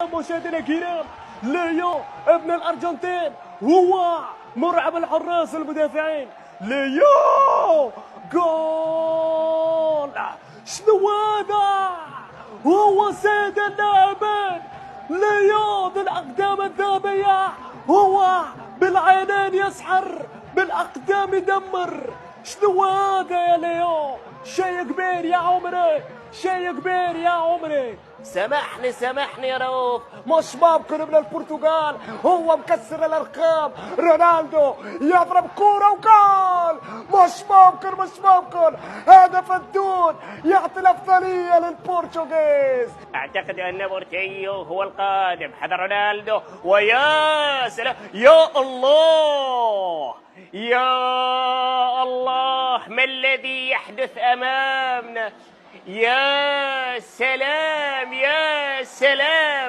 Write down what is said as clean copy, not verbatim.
مشاهدينا الكرام، ليو ابن الارجنتين هو مرعب الحراس المدافعين. ليو جول! شنو هذا؟ هو سيد اللاعبين، ليو ذو الاقدام الذهبيه، هو بالعينين يسحر، بالاقدام يدمر. شنو هذا يا ليو؟ شيء كبير يا عمري، شيء كبير يا عمري. سامحني يا رؤوف، مش ممكن ابن البرتغال هو مكسر الارقام. رونالدو يضرب كوره وجول، مش ممكن هدف الدون يعطي الافضليه للبرتغيز. اعتقد ان بورتيو هو القادم، هذا رونالدو، ويا سلام، يا الله يا الله، ما الذي يحدث امامنا؟ يا سلام يا سلام.